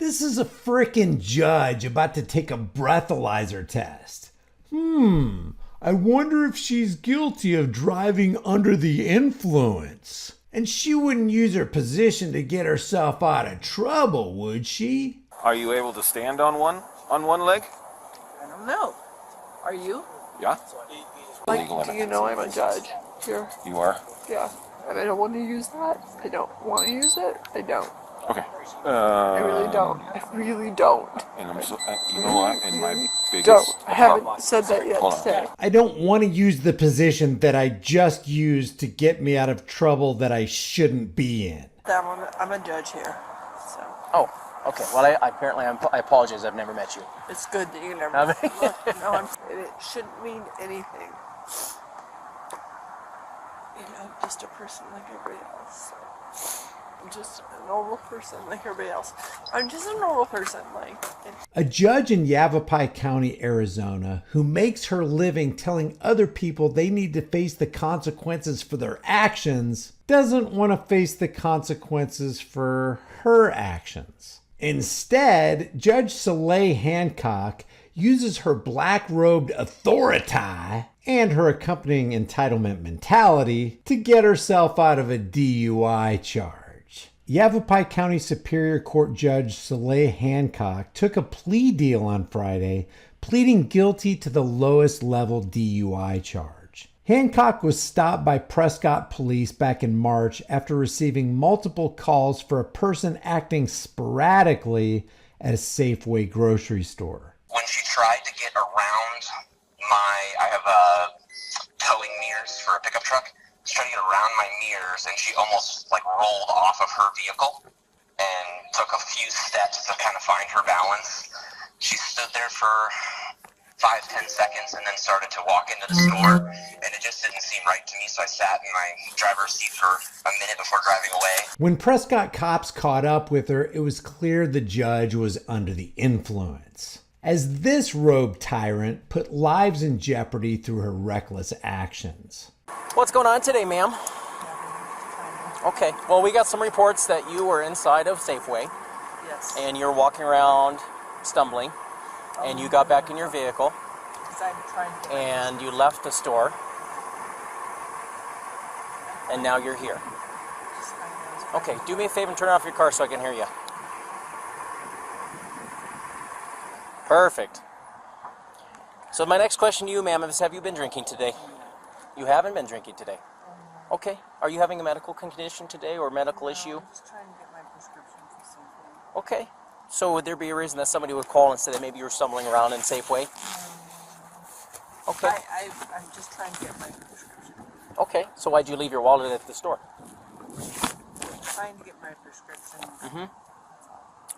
This is a frickin' judge about to take a breathalyzer test. I wonder if she's guilty of driving under the influence. And she wouldn't use her position to get herself out of trouble, would she? Are you able to stand on one leg? I don't know. Are you? Yeah. Like, do you know I'm a judge here? You are? Yeah. And I don't want to use that. I don't want to use it. I don't. Okay. I really don't. I really don't. And I'm so, you know what? And my biggest Don't. I haven't said that yet today. I don't want to use the position that I just used to get me out of trouble that I shouldn't be in. I'm a judge here. So Oh, okay. Well, I apologize. I've never met you. it's good that you never. Look, no, it shouldn't mean anything. You know, just a person like everybody else. I'm just a normal person like everybody else. I'm just a normal person like. A judge in Yavapai County, Arizona, who makes her living telling other people they need to face the consequences for their actions, doesn't want to face the consequences for her actions. Instead, Judge Soleil Hancock uses her black-robed authority and her accompanying entitlement mentality to get herself out of a DUI charge. Yavapai County Superior Court Judge Soleil Hancock took a plea deal on Friday, pleading guilty to the lowest level DUI charge. Hancock was stopped by Prescott police back in March after receiving multiple calls for a person acting sporadically at a Safeway grocery store. When she tried to get around I have towing mirrors for a pickup truck. She tried to get around my mirrors, and she almost rolled off of her vehicle and took a few steps to kind of find her balance. She stood there for 5-10 seconds and then started to walk into the store, and it just didn't seem right to me, so I sat in my driver's seat for a minute before driving away. When Prescott cops caught up with her, it was clear the judge was under the influence, as this rogue tyrant put lives in jeopardy through her reckless actions. What's going on today, ma'am? Okay, well, we got some reports that you were inside of Safeway. Yes. And you're walking around stumbling, and you got back in your vehicle, Because I'm trying to. and you left the store, and now you're here. Okay, do me a favor and turn off your car so I can hear you. Perfect. So my next question to you, ma'am, is have you been drinking today? You haven't been drinking today. Okay. Are you having a medical condition today or a medical issue? I'm just trying to get my prescription for something. Okay. So would there be a reason that somebody would call and say that maybe you were stumbling around in Safeway? Okay. I'm just trying to get my prescription. Okay. So why'd you leave your wallet at the store? I'm trying to get my prescription.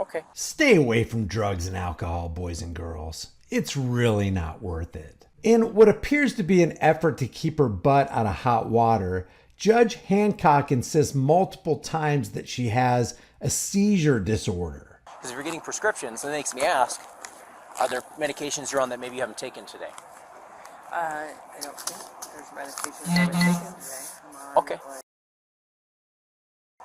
Okay. Stay away from drugs and alcohol, boys and girls. It's really not worth it. In what appears to be an effort to keep her butt out of hot water, Judge Hancock insists multiple times that she has a seizure disorder. Because if you're getting prescriptions, it makes me ask, are there medications you're on that maybe you haven't taken today? I don't think there's medication I've taken today. I'm on, Okay.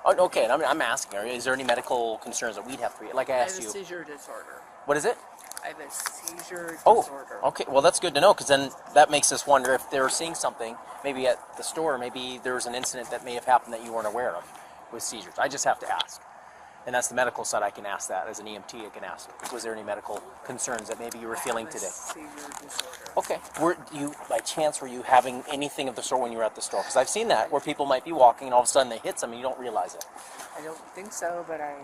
Oh, okay, and I'm asking, is there any medical concerns that we'd have to, like I I have asked a you? seizure disorder. What is it? I have a seizure disorder. Oh, okay. Well, that's good to know, because then that makes us wonder if they were seeing something, maybe at the store, maybe there was an incident that may have happened that you weren't aware of with seizures. I just have to ask. And that's the medical side. I can ask that. As an EMT, I can ask, was there any medical concerns that maybe you were feeling I have today? a seizure disorder. Okay. By chance, were you having anything at the store when you were at the store? Because I've seen that, where people might be walking and all of a sudden they hit something and you don't realize it. I don't think so, but I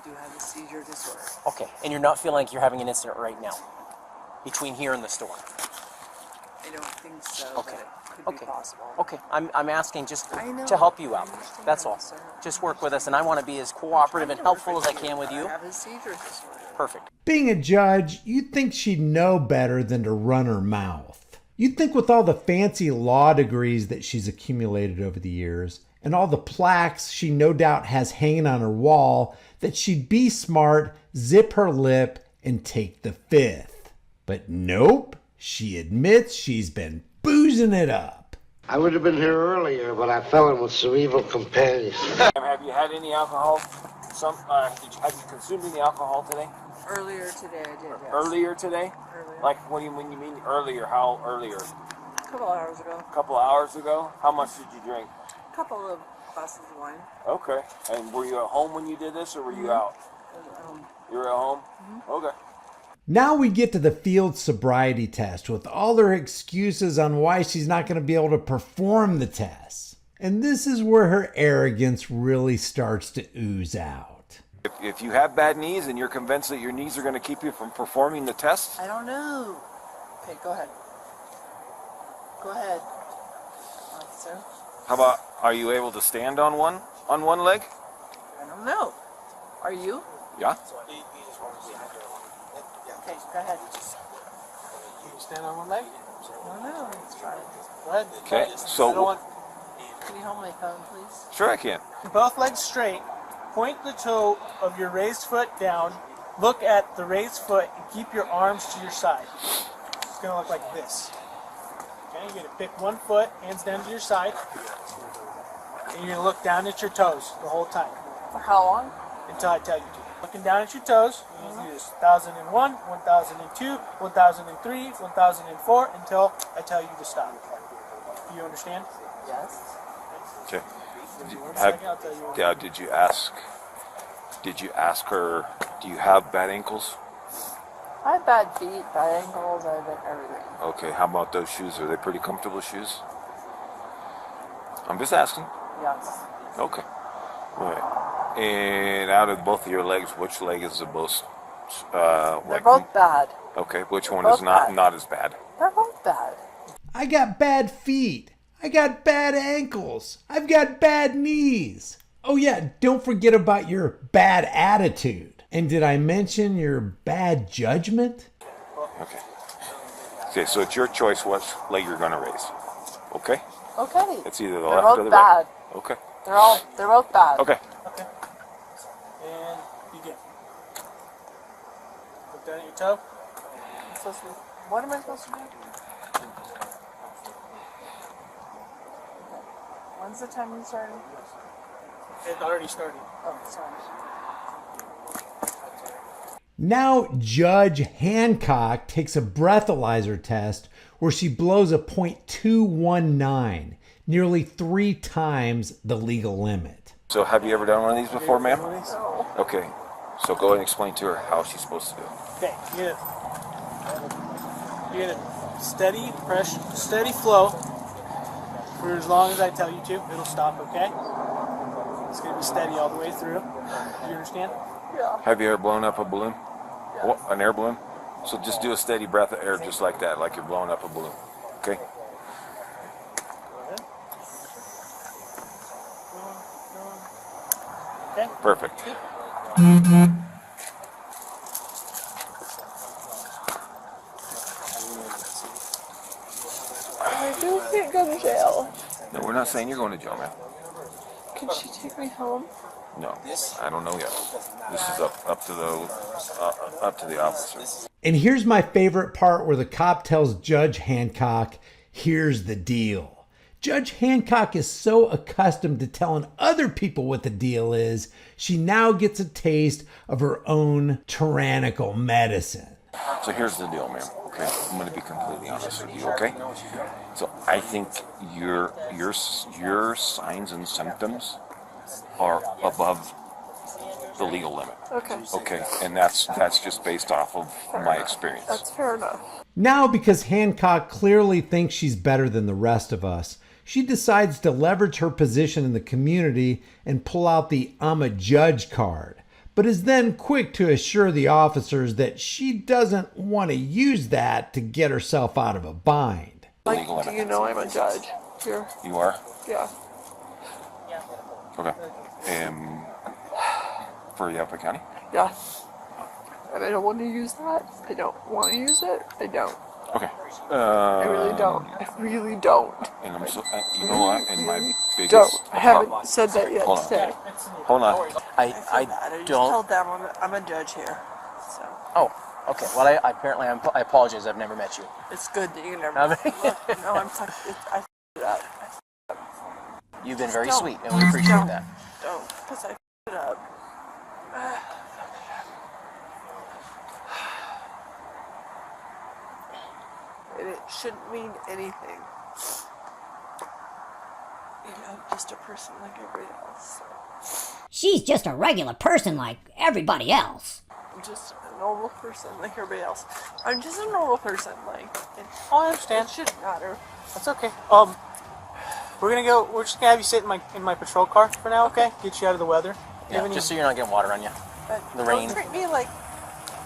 do have a seizure disorder. Okay. And you're not feeling like you're having an incident right now, between here and the store? I don't think so, Okay. but it could be possible. Okay, I'm asking just I know. to help you out. I understand, That's all. sir. Just work with us, and I want to be as cooperative and helpful as I can with you. I have a seizure disorder. Perfect. Being a judge, you'd think she'd know better than to run her mouth. You'd think with all the fancy law degrees that she's accumulated over the years, and all the plaques she no doubt has hanging on her wall, that she'd be smart, zip her lip, and take the fifth. But nope, she admits she's been boozing it up. I would have been here earlier, but I fell in with some evil companions. Have you had any alcohol? Have you consumed any alcohol today? Earlier today I did, yes. Earlier today? Earlier. Like, when you mean earlier? How earlier? A couple hours ago. A couple of hours ago? How much did you drink? A couple of glasses of wine. Okay. And were you at home when you did this, or were you out? You were at home? Okay. Now we get to the field sobriety test with all her excuses on why she's not going to be able to perform the test. And this is where her arrogance really starts to ooze out. If you have bad knees and you're convinced that your knees are going to keep you from performing the test, I don't know. Okay, go ahead. Go ahead. Officer. how about, are you able to stand on one leg? I don't know. Are you? Yeah. Okay, go ahead. Can you stand on one leg? I don't know. Let's try it. Go ahead. Okay, I don't so, want Can you hold my phone, please? sure I can. both legs straight. Point the toe of your raised foot down. Look at the raised foot and keep your arms to your side. It's going to look like this. Okay, you're going to pick one foot, hands down to your side. And you're going to look down at your toes the whole time For how long? until I tell you to. Looking down at your toes, you're going to do this 1001, 1002, 1003, 1004 until I tell you to stop. Do you understand? Yes. Okay. One second, I'll tell you. Yeah, did you ask her, do you have bad ankles? I have bad feet, bad ankles, I have everything. Okay, how about those shoes? Are they pretty comfortable shoes? I'm just asking. Yes. Okay. All right. And out of both of your legs, which leg is the most They're both bad. Okay, which one both is not bad. as bad? They're both bad. I got bad feet. I got bad ankles. I've got bad knees. Oh yeah, don't forget about your bad attitude. And did I mention your bad judgment? Okay. Okay, so it's your choice what leg you're gonna raise. Okay? Okay. It's either the They're left both or the bad. right. Okay. They're both bad. Okay. Okay. And begin. Look down at your toe. What am I supposed to do? When's the time you started? It already started. Oh, sorry. Now Judge Hancock takes a breathalyzer test where she blows a .219, nearly 3 times the legal limit. So have you ever done one of these before, ma'am? No. Okay. So go ahead and explain to her how she's supposed to do it. Okay, you get a steady pressure, steady flow for as long as I tell you to. It'll stop, okay? It's going to be steady all the way through. Do you understand? Yeah. Have you ever blown up a balloon? What, an air balloon? So just do a steady breath of air just like that, like you're blowing up a balloon. Okay? Go ahead. Okay? Perfect. I do can't go to jail. No, we're not saying you're going to jail, man. Can she take me home? No, I don't know yet. This is up to the officer. And here's my favorite part where the cop tells Judge Hancock, here's the deal. Judge Hancock is so accustomed to telling other people what the deal is, she now gets a taste of her own tyrannical medicine. So here's the deal, ma'am. Okay, I'm going to be completely honest with you. Okay, so I think your signs and symptoms are above the legal limit. Okay. Okay, and that's just based off of my experience. That's fair enough. Now, because Hancock clearly thinks she's better than the rest of us, she decides to leverage her position in the community and pull out the I'm a judge card, but is then quick to assure the officers that she doesn't want to use that to get herself out of a bind. Like, Legal do limit. you know I'm a judge here? You are? Yeah. Okay. For Yapa County? Yeah. And I don't want to use that. I don't want to use it. I don't. Okay. I really don't. I really don't. And I'm so, you know what? And my biggest Don't. I haven't problem- said that yet Hold on. today. Hold on. I just don't. told them I'm a judge here. So Oh, okay. Well, I apparently I apologize. I've never met you. it's good that you never. I mean- Look, no, I'm talking. I f***ed it up. You've been very Don't. sweet, and we appreciate Don't. that. Don't, because I f***ed it up. shouldn't mean anything. You know, just a person like everybody else. So. She's just a regular person like everybody else. I'm just a normal person like everybody else. I'm just a normal person, like. I understand. It shouldn't matter. That's okay. We're just gonna have you sit in my patrol car for now, okay? Get you out of the weather. Yeah, just so you're not getting water on you. But The rain. don't treat me like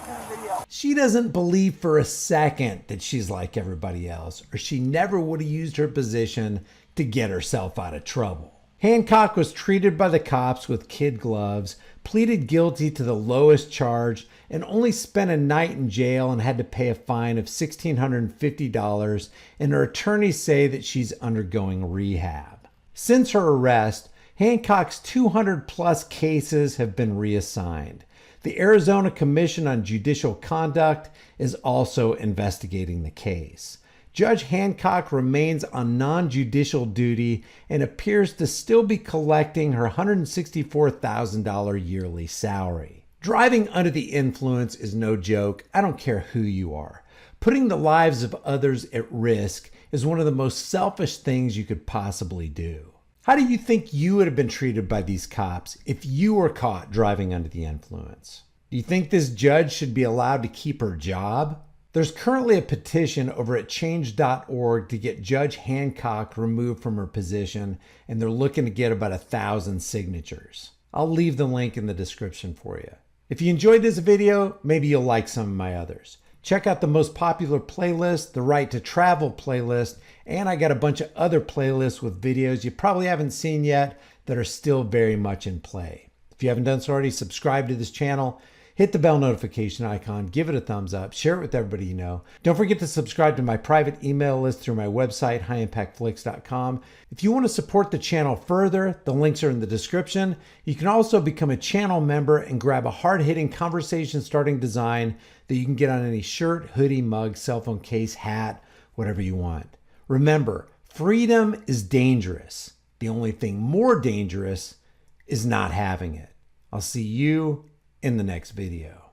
in a video. She doesn't believe for a second that she's like everybody else, or she never would have used her position to get herself out of trouble. Hancock was treated by the cops with kid gloves, pleaded guilty to the lowest charge, and only spent a night in jail and had to pay a fine of $1,650, and her attorneys say that she's undergoing rehab. Since her arrest, Hancock's 200 plus cases have been reassigned. The Arizona Commission on Judicial Conduct is also investigating the case. Judge Hancock remains on non-judicial duty and appears to still be collecting her $164,000 yearly salary. Driving under the influence is no joke. I don't care who you are. Putting the lives of others at risk is one of the most selfish things you could possibly do. How do you think you would have been treated by these cops if you were caught driving under the influence? Do you think this judge should be allowed to keep her job? There's currently a petition over at change.org to get Judge Hancock removed from her position, and they're looking to get about 1,000 signatures. I'll leave the link in the description for you. If you enjoyed this video, maybe you'll like some of my others. Check out the most popular playlist, the Right to Travel playlist, and I got a bunch of other playlists with videos you probably haven't seen yet that are still very much in play. If you haven't done so already, subscribe to this channel. Hit the bell notification icon, give it a thumbs up, share it with everybody you know. Don't forget to subscribe to my private email list through my website, highimpactflix.com. If you want to support the channel further, the links are in the description. You can also become a channel member and grab a hard-hitting conversation-starting design that you can get on any shirt, hoodie, mug, cell phone case, hat, whatever you want. Remember, freedom is dangerous. The only thing more dangerous is not having it. I'll see you in the next video.